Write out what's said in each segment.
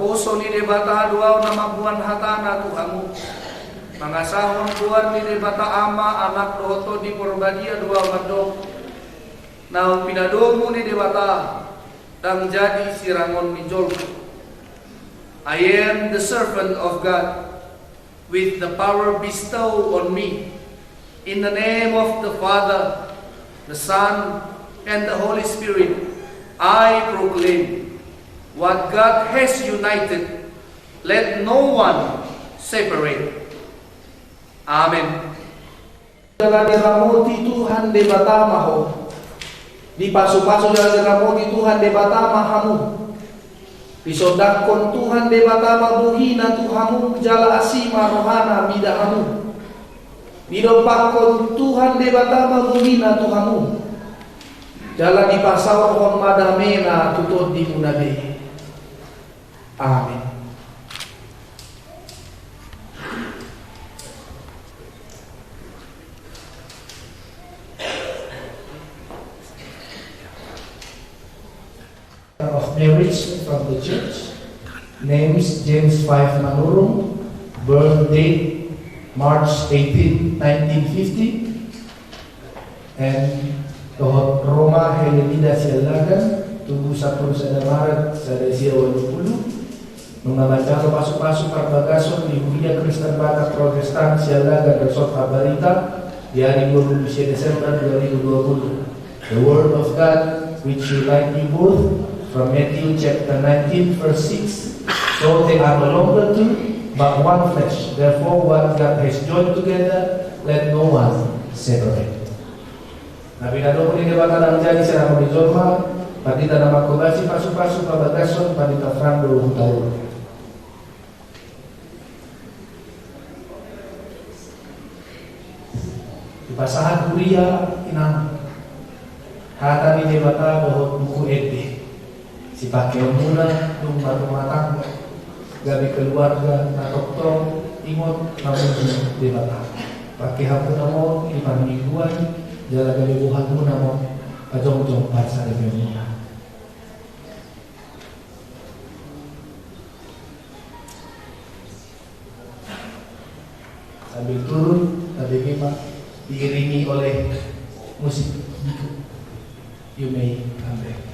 Poso ni debata dua nama buan hatana Tuhanmu. Mangasahon buan ni debata ama anak doto di Purbadia dua mandok. Naon pinadomu ni debata dan jadi sirangon ni jol. I am the servant of God with the power bestowed on me. In the name of the Father, the Son, and the Holy Spirit, I proclaim what God has united, let no one separate. Amen. Jalan diramuti Tuhan de batamaho. Di pasu-pasu jalan diramuti Tuhan de batamahamu. Disodakon Tuhan de batama buhina Tuhanmu jala asima rohana bidahamu. Didopakon Tuhan de batama buhina Tuhanmu. Jala di pasau kon madamena tutut di munabe. Amin. Of marriage from the church. Names James 5 Manurung. Birth date March 18, 1950. And Roma Helenida Sialagan. Tunggu 1 Maret Sadazia 20. Mengabaca pasuk-pasuk Parbagason di Huria Kristen Batak Protestan Sialagan Resort Kabarita di hari 27 Desember 2020. The Word of God which unite you both. From Matthew chapter 19 verse 6. So they are no longer two, but one flesh. Therefore what God has joined together, let no one separate. Nabi nado ini debata dalam jadi serang menzorma, padita nama kobasi pasu-pasu pabagason padita frando hutaur. Di pasahan kuria inang hata di debata bahwa buku edi. Si pakai muna, rumah tangga, gabi keluarga, nakok imot, namun di mata. Pakai hapun namon, ipan mingguan, jalan gabi buhan muna namon, kajong-jong pasar gabi muna. Sambil turun, tadi memang diiringi oleh musik. You may come back.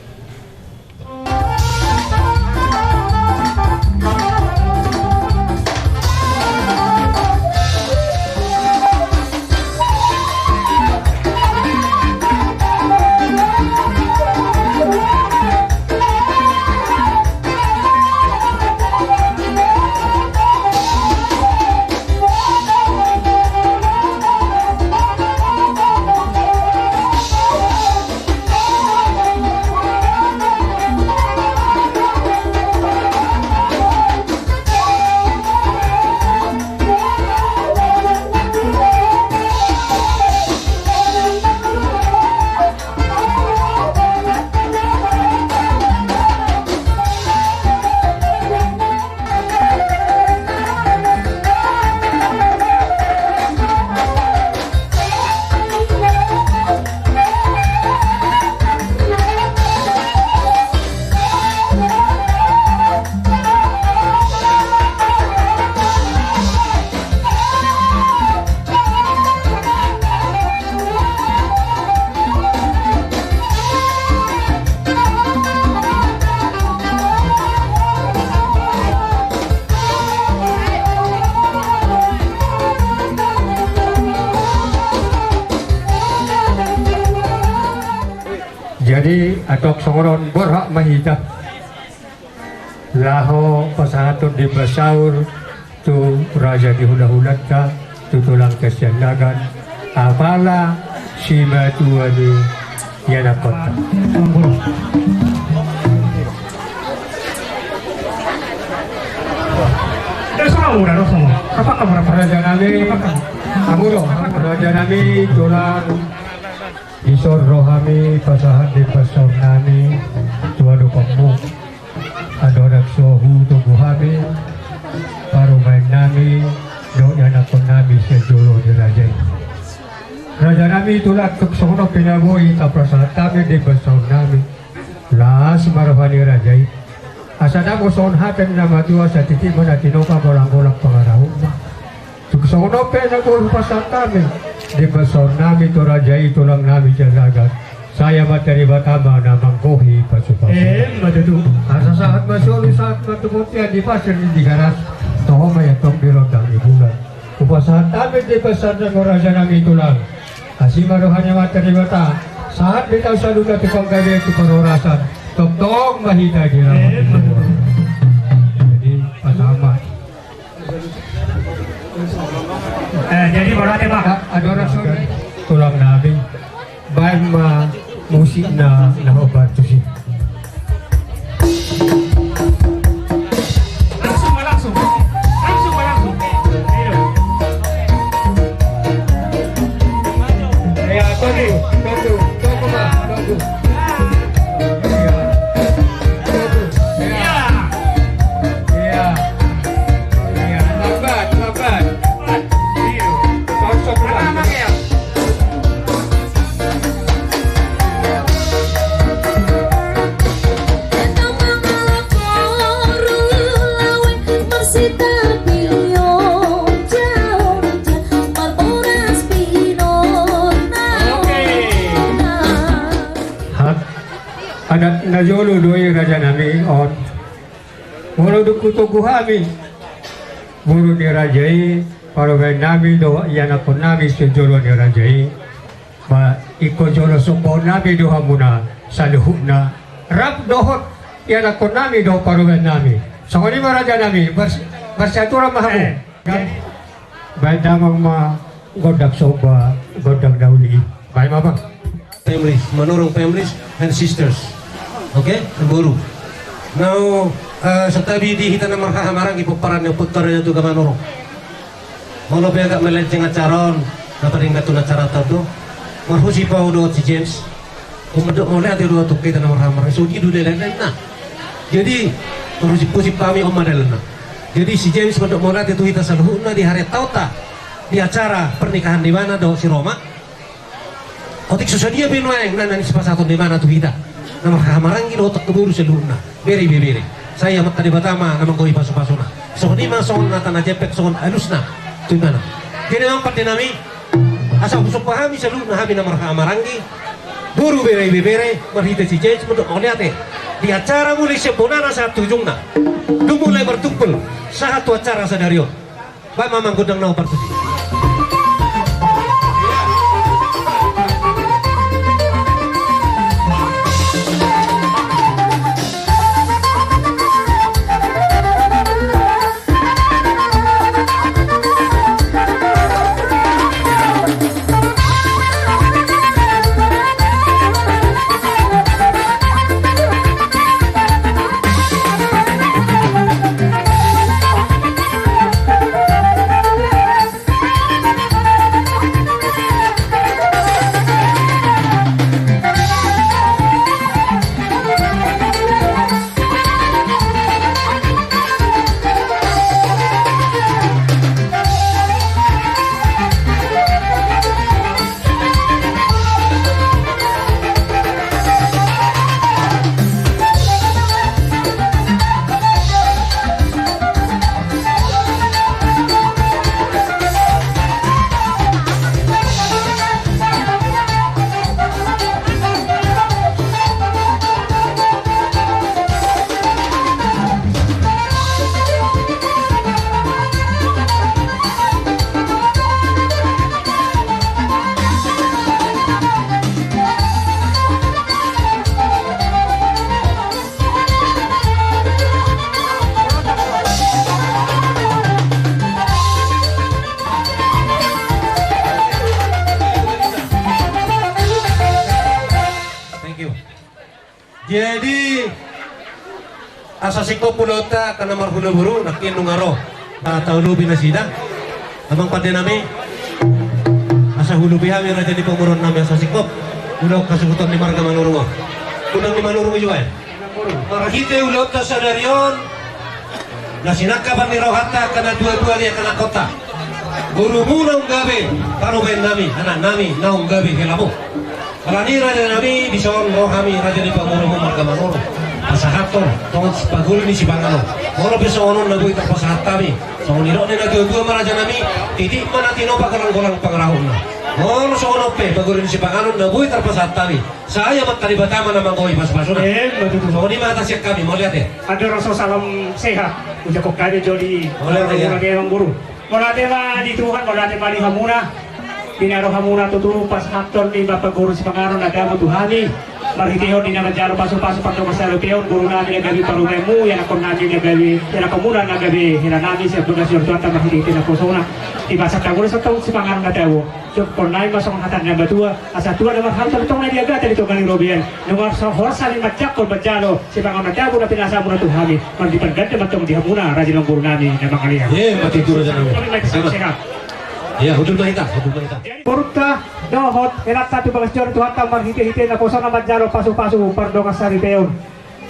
Jadi atok songoron berhak mahidap laho pasahaton di basaur tu raja di hula-hulat ka tu tulang kesyandagan apala si matua di yanakota. Semua no semua. Apa kamu raja nami? Apa kamu? Kamu dong. Raja nami tulang isor rohami pasahat di pasar nami tuado kamu adorak sohu tubuh kami paru main nami do yanakon nami sejolo di raja nami itulah kesono pinaboy ta pasahat kami di pasar nami las marahani raja Asana ko son haten na madua sa titi mo na tinopa bolang-bolang pangaraw mo. Tuksono pe na ko pasan kami. Di pasor nami to raja itu lang nami jalagat. Saya materi batama na mangkohi pasupasu. Madadu. Asa saat masulu saat matumutia di pasir di garas. Toho mayatong birotang ibulan. Upasahan kami di pasar ng raja nami itu lang. Asimaruhannya materi bata. Saat bitaw sa lugar tukang gabi itu perorasan. Tok-tok mahita di rapat. Jadi pasama. Jadi berarti Pak, Ada rasul tulang nabi. Baik musik na obat tu sih. langsung. Ya, tunggu. Lambat. Kosong lambat. Anak najolo doy raja nami on. Mulu dukutugu kami. Guru ni rajai, para nami do yana kon nami sejolo ni rajai. Ba iko jolo supo nami do hamuna saluhna. Rap dohot yana kon nami do para nami. Sakoni raja nami bersatura mahamu. Baik damang ma godak soba, godak dauli. Baik mama. Families, Manurung families and sisters. Okay? Guru. Now, sa tabi di hita na markahamarang ipuparan yung putar niya ito ka Manurung. Mano ba yung melenceng acaron, naparing na ito na charata ito. Marhusi pa ho doon si James. Kumadok mo lahat yung doon kita na markahamarang. So, di doon na. Jadi, marhusi pa kami umadal na. Jadi, si James madok mo lahat ito hita sa luhut na di hari tauta. Di acara pernikahan di mana do si Roma. Otik susadia binuang na nanis pasaton di mana tu hita. Nama kamarang gino otak keburu seluruhna. Beri. Saya mata di batama namang koi pasu-pasuna. So ni masong na tanah jepek son alusna. Tu mana. Jadi memang pada nami asal usuk pahami seluruhna hami nama kamarangi. Buru beri marhita si James untuk melihat di acara mulai sebonana saat tujungna. Dumulai bertumpul satu acara sadario. Baik mamang godang nau partusi. Jadi asasiko pulota kana marhula buru nakin nungaro taulu binasida abang pada nami asa hulu bihami raja di pemuron nami asasiko udah kasubutan di marga manurungo kunang di manurungo juga ya marhite ulota sadarion nasinakaban ni rohata kana dua-dua dia kana kota guru munang gabe karo ben nami anak nami naung gabe helamu Kalani raja nami bison rohami raja di pemuron marga manurungo pasahaton tong paguli ni si Bangano mono bisa ono nabuy pasahat kami so niro ni nagdua maraja nami titi man atino pagkalang-kalang pangrahon na mono so ono pe paguli ni si Bangano nabuy pasahat kami saya matalibatama na mangkoy pas-paso na betul. so ni mata siya kami mo lihat Ada rasa salam sehat. Uja kok kaya jodi. Boleh, ya. Mula dia guru. Mula dia di Tuhan, mula dia bali hamuna. Dinaro hamuna tutu pas aktor ni Bapak Guru si Pangaron agama Tuhani. Marhitihon ni naman jaro paso-paso pag masalo tihon guru namin nagabi parumemu yan ako namin nagabi yan ako muna nagabi hina namin sa pagkasyon tuwan ta marhitihin ako so na ibasa ka guru sa taong si Pangaron na tawo so por namin masong hatan na batua asa tuwa naman hal itong na diagata dito galing Robian nung sa horsa ni matyak kol badjalo si Pangaron na tawo na pinasa mo na Tuhani magdipagad naman itong dihamuna rajin ang guru namin na mga liya matituro dyan ya hudul mahita Porta dohot erat satu bagasyon tuhan tamar hiti-hiti na kosa na madjalo paso-paso pardo ka sa ripeon.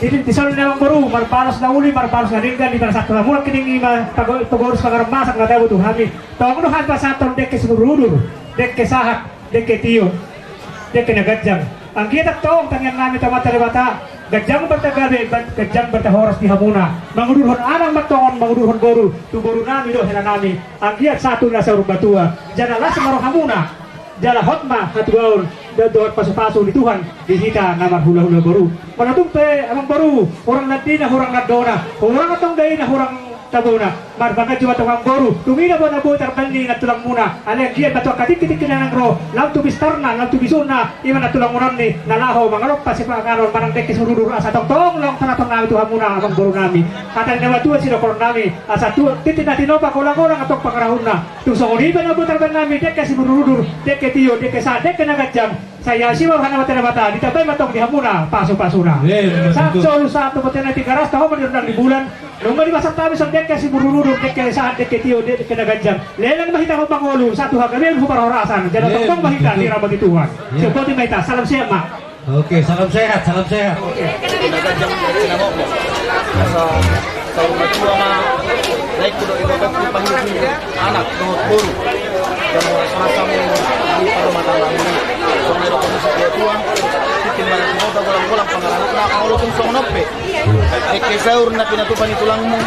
Disal na ang guru marpalos na uli marpalos na ringgan di sakto na mula kining pagurus pangaramasak na tayo Tuhani. Tawag pa sa aton dek ke surudur, dek ke sahat, dek ke tiyo, dek ke nagadjang. Ang kita toong tangyan namin tamata bata. Gajang bertagabe, gajang bertahoras di hamuna. Mangudurhon anang matongon, mangudurhon guru. Tu guru nami do hina nami. Ang giat satu na sa batua. Jana las marong hamuna. Jala hotma hatuaun. Doon paso-paso di Tuhan. Dihita namar hula-hula guru. Manatung te amang baru. Orang nanti na hurang nadona. Orang atong day na hurang tabuna. Marbaga jua tong guru. Tumina bo na bo terbandi na tulang muna. Ale giat batua katik-kitik kinanang ro. Lam tu bistarna, lam tu bisuna. Iman na tulang munan ni. Nalaho mangalok pa si Pangaron manang dek surudur asa tong long tanatong nami Tuhan muna amang guru nami. Katang na batua si dokor nami. Asa tu titin na tinopa kulang-kulang atong pangarahon na. Tung songoniban na bo terbandi nami dek si surudur, dek ke tiyo, dek ke sa, dek ke nagadjang. Saya siwa kana mata bata ditabay matong di hamuna paso-paso na. Sakso satu bote na tigaras taho man di bulan. Nung mali basang tabi sa dek si burururu dek sa dek tiyo dek nagadjang. Lelang mahita ko pangulu satu hagamen ko para orasan. Jada tong mahita ni rabag ituan. So poti mahita salam sehat mak. Oke, salam sehat, salam sehat. Nagadjang sinamo mo. Sa matua ma naik kudo ibagat ko pangisi anak no guru. Dan rasa mo di parumatalan ni. So meron ko sa tua titin man mo ta walang pangalan na ako lutong sa unope. Kesaur na pinatupan itulang mo.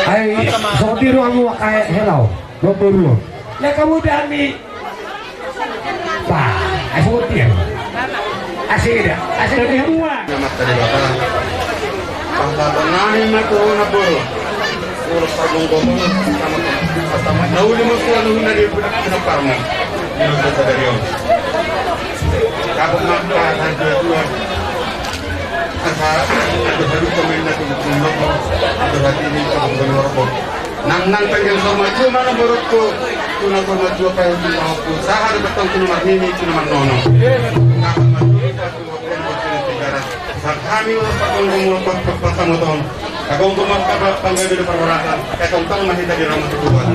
Ay, so tiro ang mga kaya hello. Boboro. Ya kamu dami. Pa, ay so tiro. Asida, asida di hamuna. Pangkapangahin na ko na po. Puro sagong gomong sama nauli mo sila nung nariparmo. Yung sa daryon. Kapag magkakadya tuwan. Ada baru pemain na tumutulog mo. Ada hati ini kapag ko. Nang tanggal sa maju mana menurut ko. Tuna ko maju kayo di mga po. Sahar batang tunumat nini tunumat nono. Kapag maju satu opportunity saat kami patunggung pagpapasamuton akong panggabi ng perwaratan kaya tang mahita di ramah tubuhan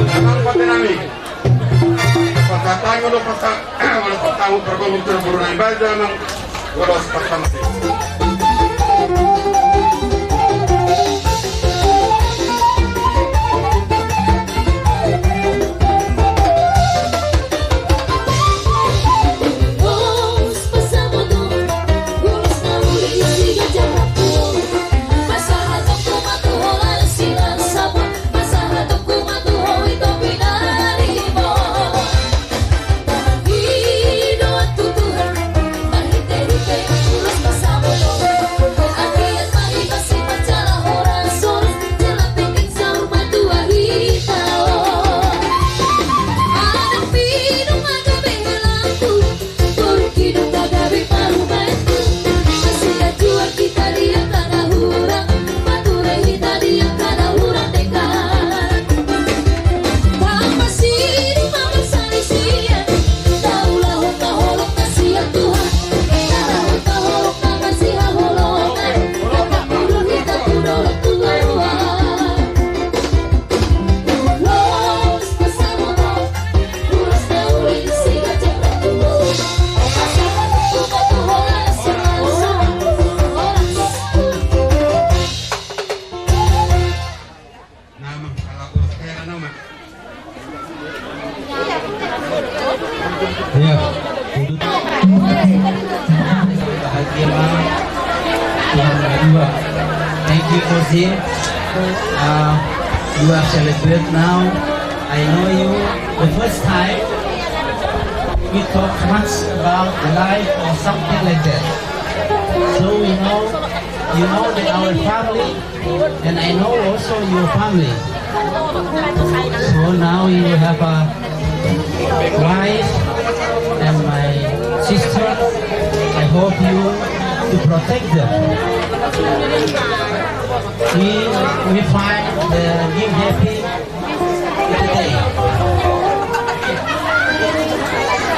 akong pati namin pagkatayo lo pagkatayo pergolong terburu na ibadah ng walos pagsamasi Pasamos dua. Thank you for Zim. You are celebrate now. I know you. The first time we talk much about life or something like that. So we know, you know that our family, and I know also your family. So now you have a wife and my sister. I hope you to protect them. We find the new happy today.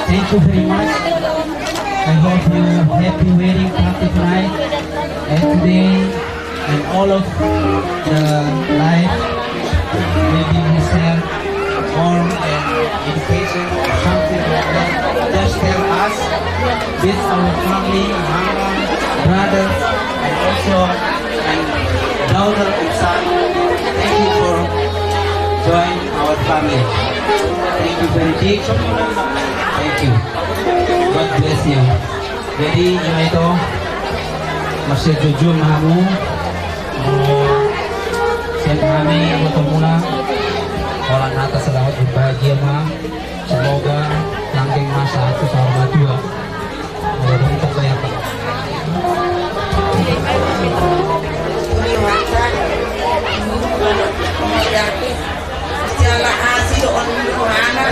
Thank you very much. I hope you happy wedding party tonight and today and all of the life. Maybe we share more and education or something like that. Just tell us with our family, mama, brothers, and also and daughter of son. Thank you for joining our family. Thank you very much. Thank you. God bless you. Jadi itu masih jujur mahamu. Sen kami bertemu orang atas selamat berbahagia mah. Semoga langgeng masa itu sama dua. Untuk saya Pak. Sialah hasil orang mana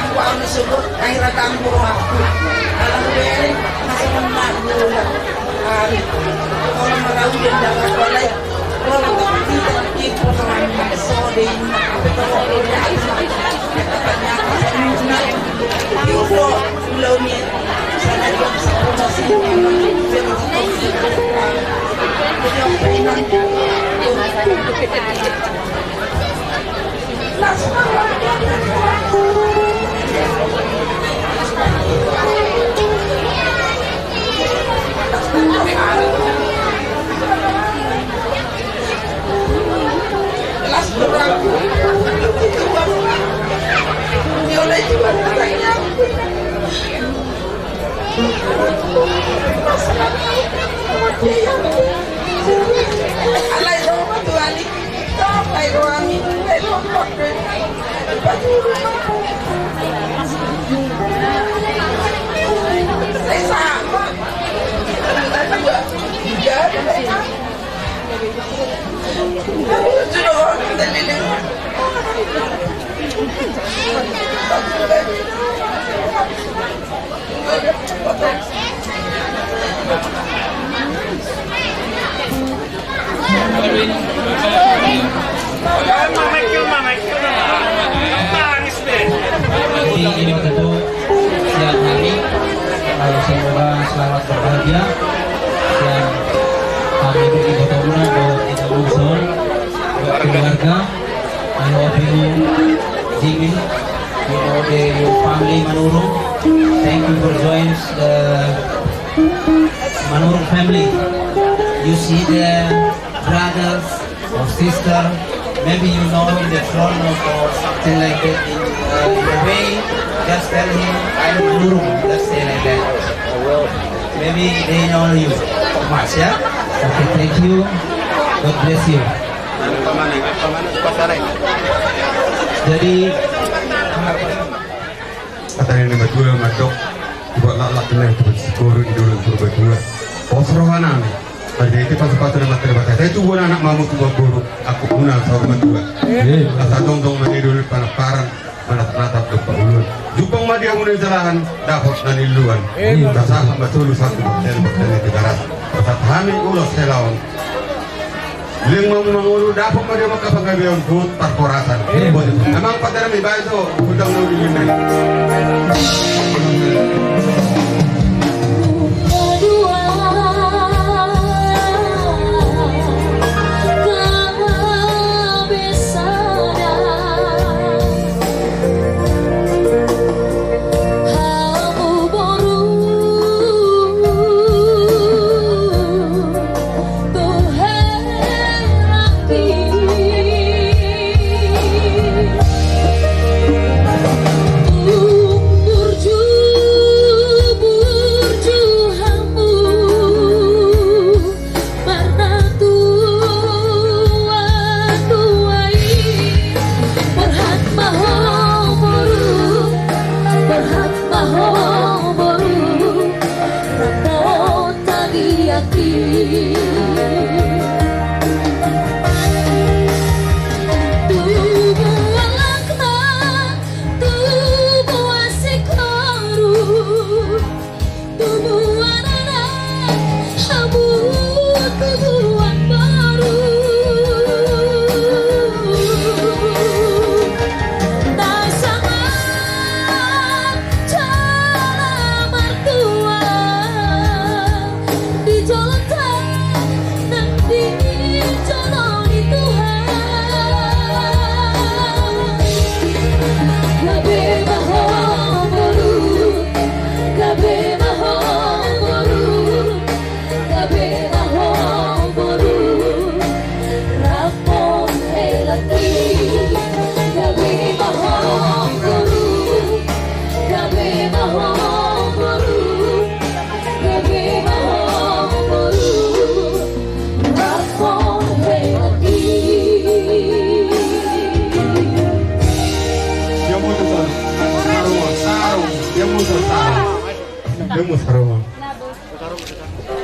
aku akan sebut akhirat aku alam beri masih menang dulu orang merau dan dapat oleh orang tidak kita orang masuk di betul itu belumnya sana dia bisa Ini tentu siang hari semoga selamat berbahagia dan kami beri ketemu buat kita usul buat keluarga. I hope you Jimmy, you know your family Manurung. Thank you for joining the Manurung family. You see the brothers or sister, maybe you know in the front or something like that. In the way, just tell him I am Manurung. Just say like that. Maybe they know you much, yeah. Okay, thank you. God bless you. Jadi kata yang nama dua madok buat lalak tenang tu bersikoro di dulu untuk berdua. Osrohana ni. Pada itu pas nama terbatas. Saya tu bukan anak mamu tu guru. Aku kenal sama dua. Asal dong mani dulu paran menatap depan ulun. Jupang madia mulai jalanan dapat nani luan. Dasar betul satu dan negara. Pasal kami ulos selawan. Ling mangulu dapat madia makapagabion put parkorasan. Emang pada kami baik tu udang nuli ini. Umur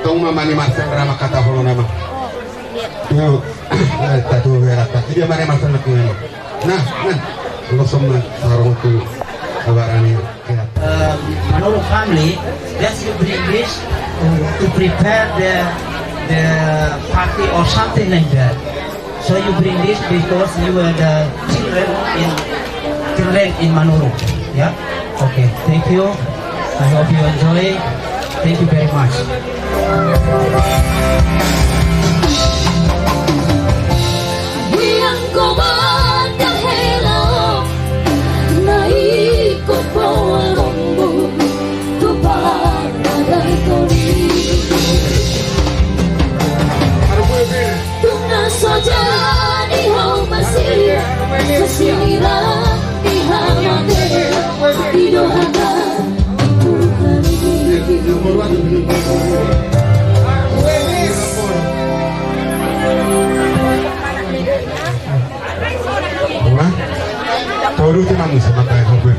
Tong mama ni Marcel rama kata holo nama. Yo, tatu berata. Dia mari Marcel nak ni. Nah, lo semua sarung tu abarani. Manoro family, let's you bring this to prepare the party or something like that. So you bring this because you are the children in Manoro. Yeah. Okay. Thank you. I hope you enjoy. Thank you very much. Tahu tu manusia makan yang gue